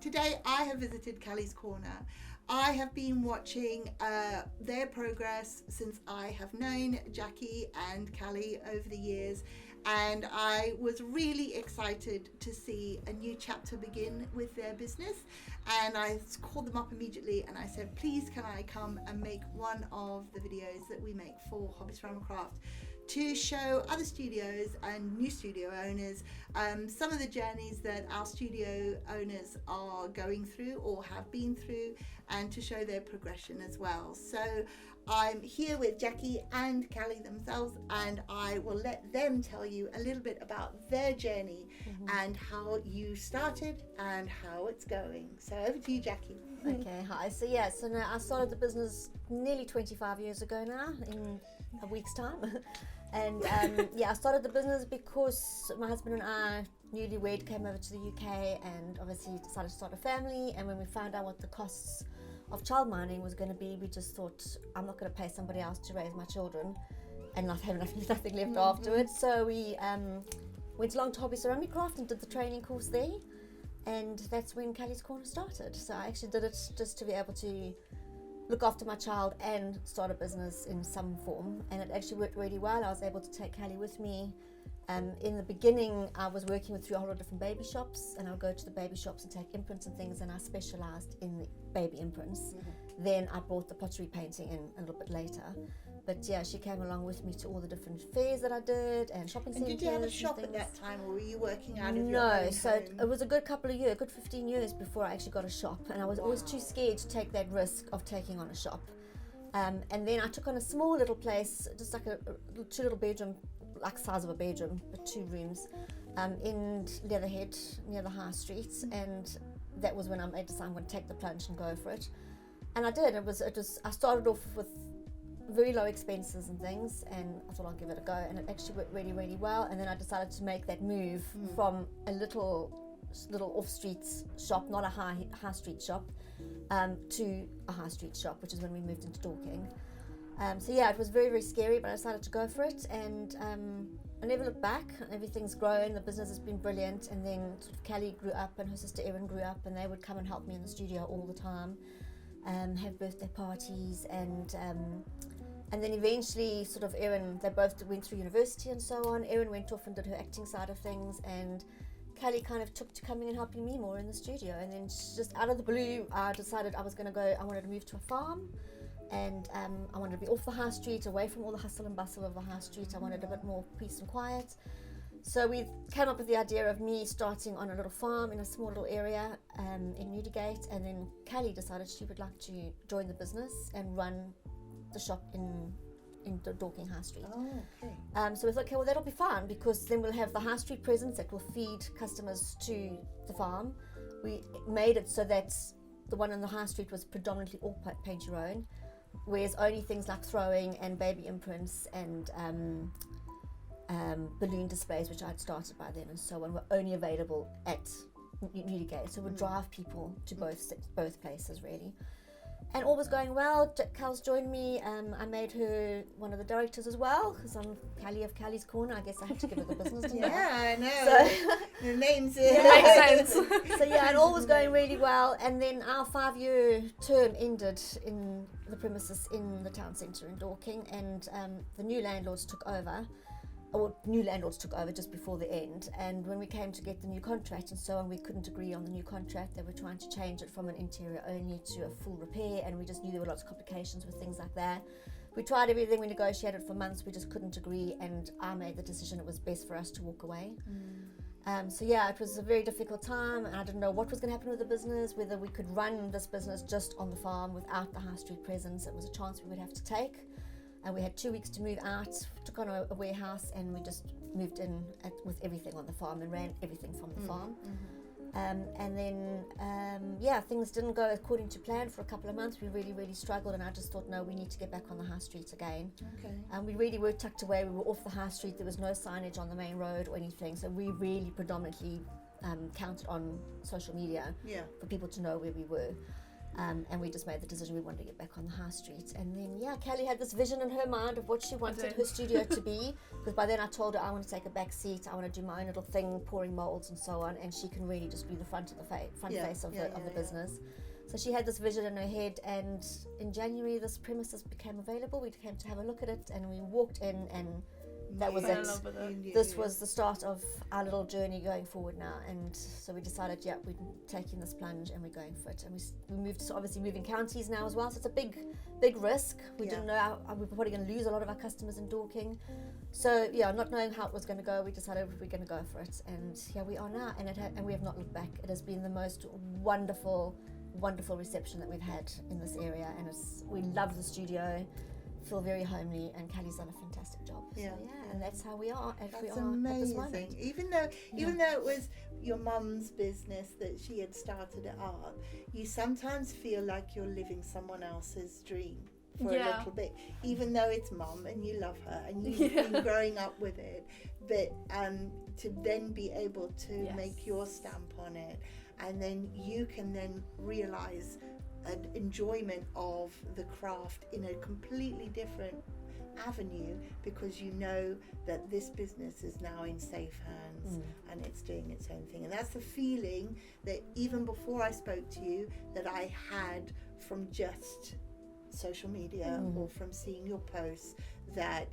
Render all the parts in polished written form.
Today I have visited Calli's Corner. I have been watching their progress since I have known Jackie and Calli over the years, and I was really excited to see a new chapter begin with their business. And I called them up immediately and I said, please can I come and make one of the videos that we make for Hobby Ceramicraft to show other studios and new studio owners some of the journeys that our studio owners are going through or have been through, and to show their progression as well. So I'm here with Jackie and Calli themselves, and I will let them tell you a little bit about their journey and how you started and how it's going. So over to you, Jackie. Okay, hi. So now I started the business nearly 25 years ago now, in a week's time. And I started the business because my husband and I, newlywed, came over to the UK and obviously decided to start a family. And when we found out what the costs of childminding was going to be, we just thought, I'm not going to pay somebody else to raise my children and not have nothing left afterwards. So we went along to Hobby Ceramicraft and did the training course there. And that's when Calli's Corner started. So I actually did it just to be able to look after my child and start a business in some form, and it actually worked really well. I was able to take Calli with me. In the beginning I was working with 3 whole lot of different baby shops, and I would go to the baby shops and take imprints and things, and I specialised in the baby imprints. Then I brought the pottery painting in a little bit later. But yeah, she came along with me to all the different fairs that I did and shopping centres. Did you have a shop at that time, or were you working out of your own No, so home? it was a good couple of years, good 15 years before I actually got a shop, and I was always too scared to take that risk of taking on a shop. And then I took on a small little place, just like a 2 little bedroom, like size of a bedroom, but 2 rooms, in Leatherhead near the High Street, and that was when I decided I'm going to take the plunge and go for it. And I did. I started off with very low expenses and things, and I thought I'll give it a go, and it actually worked really, really well. And then I decided to make that move from a little off-street shop, not a high street shop, to a high street shop, which is when we moved into Dorking. So yeah, it was very, very scary, but I decided to go for it, and I never looked back. Everything's grown, the business has been brilliant. And then sort of Calli grew up and her sister Erin grew up, and they would come and help me in the studio all the time, have birthday parties, and then eventually sort of Erin, they both went through university and so on. Erin went off and did her acting side of things, and Calli kind of took to coming and helping me more in the studio. And then just out of the blue, I decided I wanted to move to a farm, and I wanted to be off the high street, away from all the hustle and bustle of the high street. I wanted a bit more peace and quiet. So we came up with the idea of me starting on a little farm in a small little area in Newdigate, and then Calli decided she would like to join the business and run the shop in Dorking High Street. Oh, okay. So we thought, okay, well that'll be fun, because then we'll have the high street presence that will feed customers to the farm. We made it so that the one on the high street was predominantly all paint your own, whereas only things like throwing and baby imprints and balloon displays, which I'd started by then and so on, were only available at Newdigate. So we'd drive people to both places really. And all was going well. Cal's joined me. I made her one of the directors as well, because I'm Calli of Calli's Corner. I guess I had to give her the business, didn't I? Yeah, I know. So, the name's makes sense. So yeah, and all was going really well. And then our 5-year term ended in the premises in the town centre in Dorking, and the new landlords took over. Just before the end, and when we came to get the new contract and so on, we couldn't agree on the new contract. They were trying to change it from an interior only to a full repair, and we just knew there were lots of complications with things like that. We tried everything, we negotiated for months, we just couldn't agree, and I made the decision it was best for us to walk away. So yeah, it was a very difficult time, and I didn't know what was going to happen with the business, whether we could run this business just on the farm without the high street presence. It was a chance we would have to take. And we had 2 weeks to move out, took on a warehouse, and we just moved in with everything on the farm and ran everything from the farm. And then, things didn't go according to plan for a couple of months. We really, really struggled, and I just thought, no, we need to get back on the high street again. Okay. And we really were tucked away. We were off the high street. There was no signage on the main road or anything. So we really predominantly counted on social media for people to know where we were. And we just made the decision we wanted to get back on the high street. And then, Calli had this vision in her mind of what she wanted her studio to be. Because by then I told her I want to take a back seat, I want to do my own little thing, pouring molds and so on. And she can really just be the front face of the business. So she had this vision in her head. And in January, this premises became available. We came to have a look at it, and we walked in, and that was it. This was the start of our little journey going forward now, and so we decided, we're taking this plunge and we're going for it. And we moved, so obviously moving counties now as well, so it's a big risk. We didn't know we were probably going to lose a lot of our customers in Dorking. So not knowing how it was going to go, we decided we're going to go for it, and here we are now, and we have not looked back. It has been the most wonderful reception that we've had in this area, and we love the studio. Feel very homely, and Calli's done a fantastic job. And that's how we are. That's amazing. At this moment. Even though it was your mum's business that she had started it up, you sometimes feel like you're living someone else's dream for a little bit, even though it's mum and you love her and you've been growing up with it. But to then be able to make your stamp on it, and then you can then realize an enjoyment of the craft in a completely different avenue, because you know that this business is now in safe hands and it's doing its own thing. And that's the feeling that even before I spoke to you that I had from just social media or from seeing your posts, that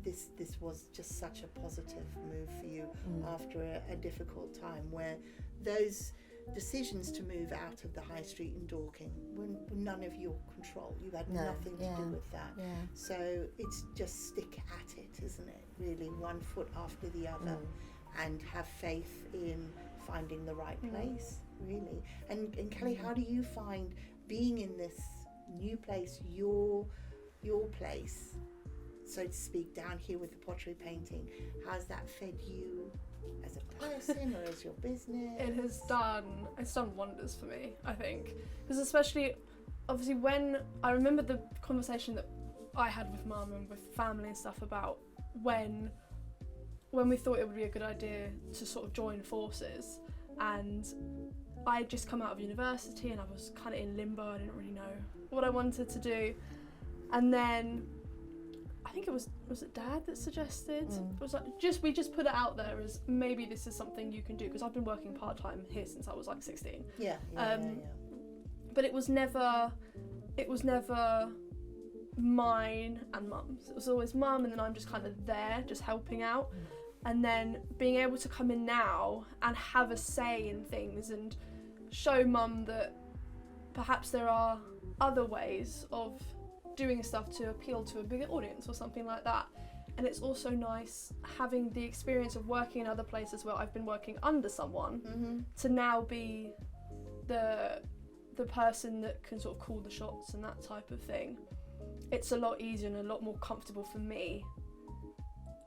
this was just such a positive move for you after a difficult time where those decisions to move out of the high street in Dorking were none of your control. You had nothing to do with that. So it's just stick at it, isn't it? Really, one foot after the other, and have faith in finding the right place, really. And Calli, how do you find being in this new place, your place, so to speak, down here with the pottery painting? How's that fed you as a person or as your business? It's done wonders for me, I think, because especially obviously when I remember the conversation that I had with mum and with family and stuff about when we thought it would be a good idea to sort of join forces, and I had just come out of university and I was kind of in limbo. I didn't really know what I wanted to do, and then I think it was it Dad that suggested? It was like we just put it out there as maybe this is something you can do, because I've been working part-time here since I was like 16. But it was never mine and Mum's. It was always Mum, and then I'm just kind of there, just helping out. And then being able to come in now and have a say in things and show Mum that perhaps there are other ways of doing stuff to appeal to a bigger audience or something like that. And it's also nice having the experience of working in other places where I've been working under someone to now be the person that can sort of call the shots and that type of thing. It's a lot easier and a lot more comfortable for me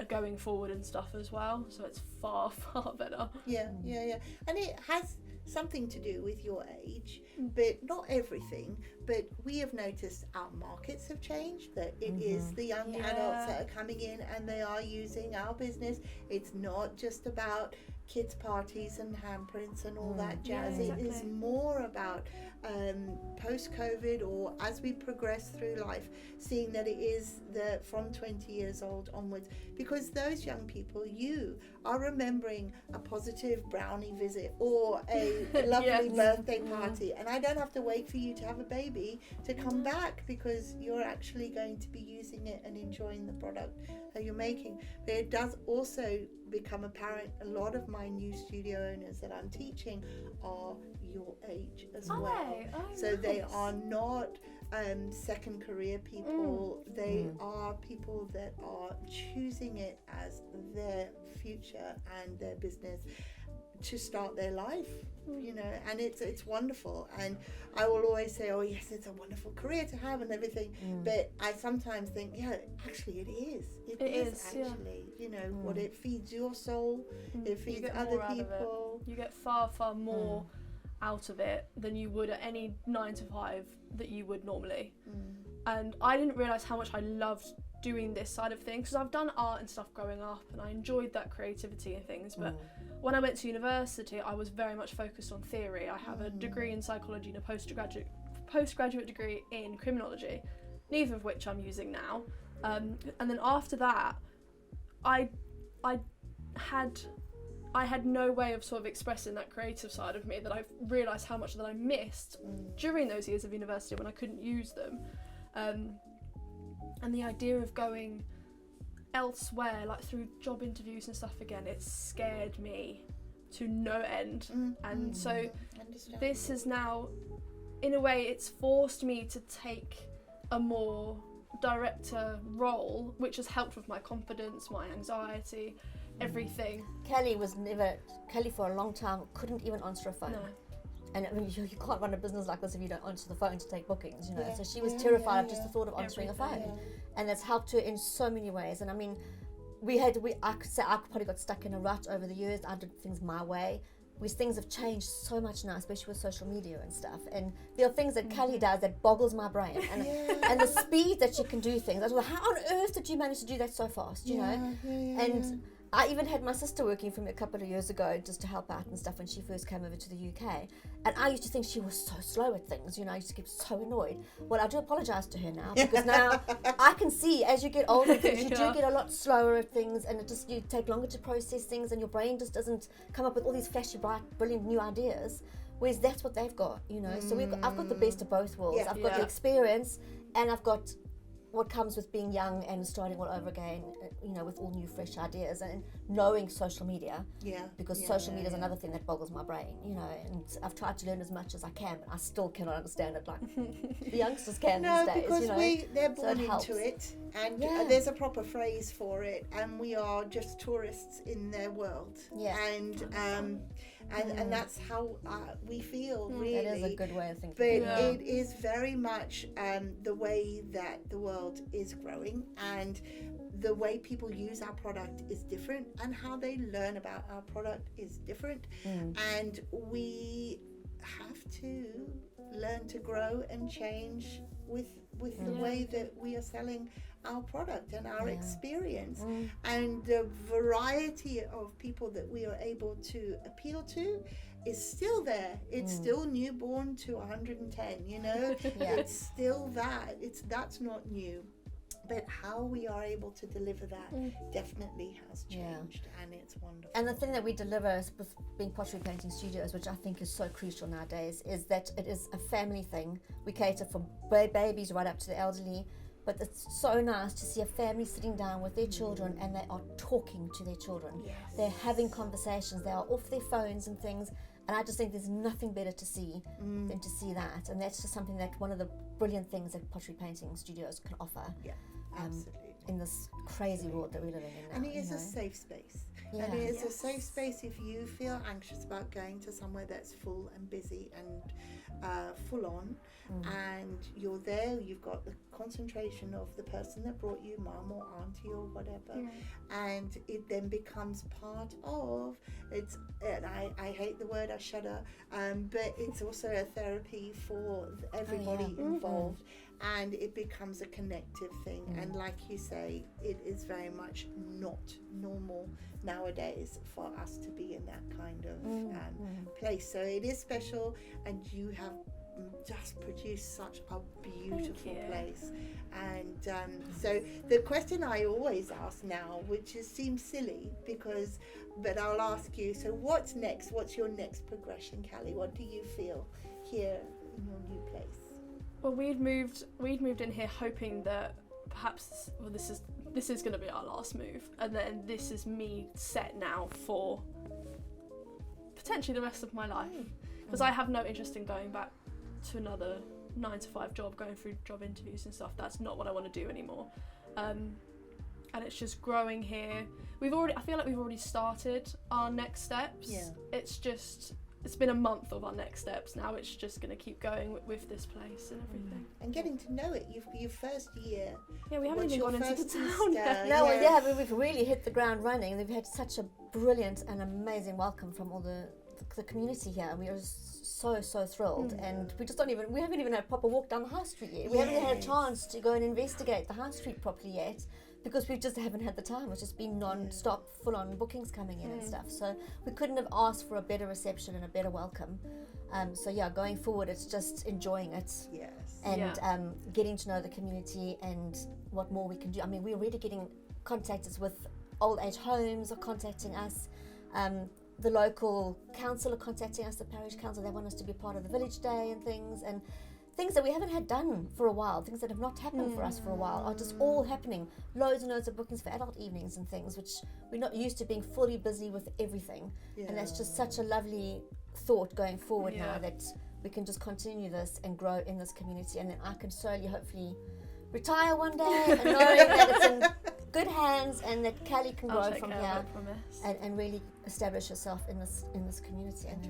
going forward and stuff as well, so it's far better. And it has something to do with your age, but not everything. But we have noticed our markets have changed, that it is the young adults that are coming in and they are using our business. It's not just about kids parties and handprints and all that jazz. It is more about post-COVID, or as we progress through life, seeing that it is from 20 years old onwards, because those young people, you are remembering a positive brownie visit or a lovely birthday party, and I don't have to wait for you to have a baby to come back, because you're actually going to be using it and enjoying the product that you're making. But it does also become apparent, a lot of my new studio owners that I'm teaching are your age as well. So nice. They are not second career people. They are people that are choosing it as their future and their business to start their life, you know, and it's wonderful. And I will always say, oh yes, it's a wonderful career to have and everything, but I sometimes think, actually it is actually, you know, what it feeds your soul, it feeds other people. You get far more out of it than you would at any 9 to 5 that you would normally. And I didn't realise how much I loved doing this side of things, because I've done art and stuff growing up and I enjoyed that creativity and things, but when I went to university I was very much focused on theory. I have a degree in psychology and a postgraduate degree in criminology, neither of which I'm using now. And then after that, I had no way of sort of expressing that creative side of me that I've realised how much that I missed during those years of university when I couldn't use them. And the idea of going elsewhere, like through job interviews and stuff again, it scared me to no end. And so this is now, in a way, it's forced me to take a more director role, which has helped with my confidence, my anxiety, everything. Calli for a long time couldn't even answer a phone. No. And I mean, you can't run a business like this if you don't answer the phone to take bookings, you know. So she was terrified of just the thought of answering a phone. And that's helped her in so many ways. And I mean, I could say I probably got stuck in a rut over the years. I did things my way. Things have changed so much now, especially with social media and stuff. And there are things that Calli does that boggles my brain. And the speed that she can do things. I was like, how on earth did you manage to do that so fast, you know? And I even had my sister working for me a couple of years ago just to help out and stuff when she first came over to the UK. And I used to think she was so slow at things, you know, I used to get so annoyed. Well, I do apologise to her now, because now I can see as you get older, you do get a lot slower at things, and you take longer to process things, and your brain just doesn't come up with all these flashy, bright, brilliant new ideas. Whereas that's what they've got, you know. So I've got the best of both worlds. I've got the experience, and I've got what comes with being young and starting all over again, you know, with all new fresh ideas and knowing social media. Because social media is another thing that boggles my brain, you know, and I've tried to learn as much as I can, but I still cannot understand it like the youngsters can these days, because you know. they're born into it, and there's a proper phrase for it, and we are just tourists in their world. And that's how we feel, really. It is a good way of thinking. But it is very much the way that the world is growing, and the way people use our product is different, and how they learn about our product is different. And we have to learn to grow and change with the way that we are selling our product and our experience, and the variety of people that we are able to appeal to is still there. It's still newborn to 110, you know. It's still that's not new, but how we are able to deliver that definitely has changed, and it's wonderful. And the thing that we deliver with being Pottery Painting Studios, which I think is so crucial nowadays, is that it is a family thing. We cater for babies right up to the elderly, but it's so nice to see a family sitting down with their children, and they are talking to their children. They're having conversations, they are off their phones and things, and I just think there's nothing better to see than to see that. And that's just something that one of the brilliant things that Pottery Painting Studios can offer. Absolutely. In this crazy world that we're living in now. And it is a safe space. And it is a safe space if you feel anxious about going to somewhere that's full and busy and full on, and you're there, you've got the concentration of the person that brought you, mum or auntie or whatever, and it then becomes part of it's. And I hate the word, I shudder, but it's also a therapy for everybody involved. And it becomes a connective thing, and like you say, it is very much not normal nowadays for us to be in that kind of place. So it is special, and you have just produced such a beautiful place. And so the question I always ask now, which seems silly, but I'll ask you, so what's next? What's your next progression, Calli? What do you feel here in your new place? Well, we'd moved in here hoping that perhaps this is going to be our last move, and then this is me set now for potentially the rest of my life, because I have no interest in going back to another 9-to-5 job, going through job interviews and stuff. That's not what I want to do anymore. And it's just growing here. I feel like we've already started our next steps. It's been a month of our next steps now. It's just going to keep going with this place and everything. And getting to know it. Your first year. Yeah, we haven't even gone into the town yet. No, but we've really hit the ground running. We've had such a brilliant and amazing welcome from all the community here, and we are so thrilled. And we haven't even had a proper walk down the high street yet. We haven't had a chance to go and investigate the high street properly yet, because we just haven't had the time. It's just been non-stop, full-on bookings coming in and stuff. So we couldn't have asked for a better reception and a better welcome. So yeah, going forward, it's just enjoying it Yes. and getting to know the community and what more we can do. I mean, we're already getting contacted with old age homes are contacting us. The local council are contacting us, the parish council. They want us to be part of the village day and things that we haven't had done for a while, things that have not happened for us for a while are just all happening. Loads and loads of bookings for adult evenings and things, which we're not used to being fully busy with everything. And that's just such a lovely thought going forward now that we can just continue this and grow in this community, and then I can slowly, hopefully, retire one day and knowing that it's in good hands and that Calli can grow from here and really establish herself in this community and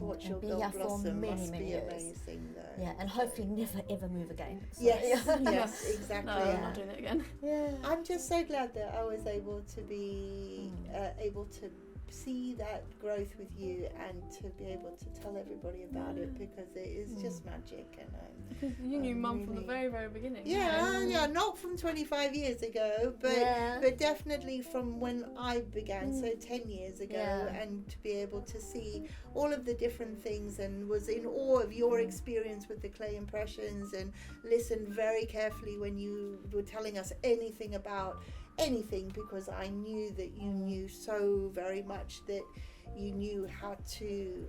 be here for many years. Amazing, though. Yeah, and hopefully never ever move again. So, Yes, exactly. No, I'm not doing it again. Yeah. I'm just so glad that I was able to be able to see that growth with you and to be able to tell everybody about it, because it is just magic. And because you knew Mum from the very, very beginning. Yeah, not from 25 years ago, but definitely from when I began, so 10 years ago, and to be able to see all of the different things, and was in awe of your experience with the clay impressions, and listened very carefully when you were telling us anything about anything, because I knew that you knew so very much, that you knew how to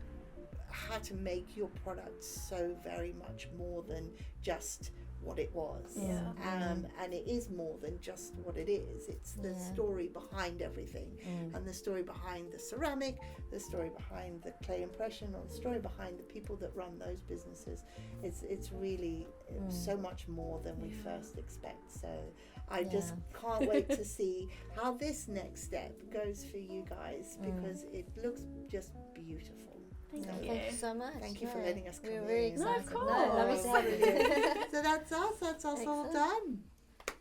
make your product so very much more than just what it was. And it is more than just what it is. It's the story behind everything, and the story behind the ceramic, the story behind the clay impression, or the story behind the people that run those businesses. It's really so much more than we first expect. So I just can't wait to see how this next step goes for you guys, because it looks just beautiful. Thank you so much. Thank you for letting us come in. We're very excited. No, of course. No, lovely to have you. So that's us all done.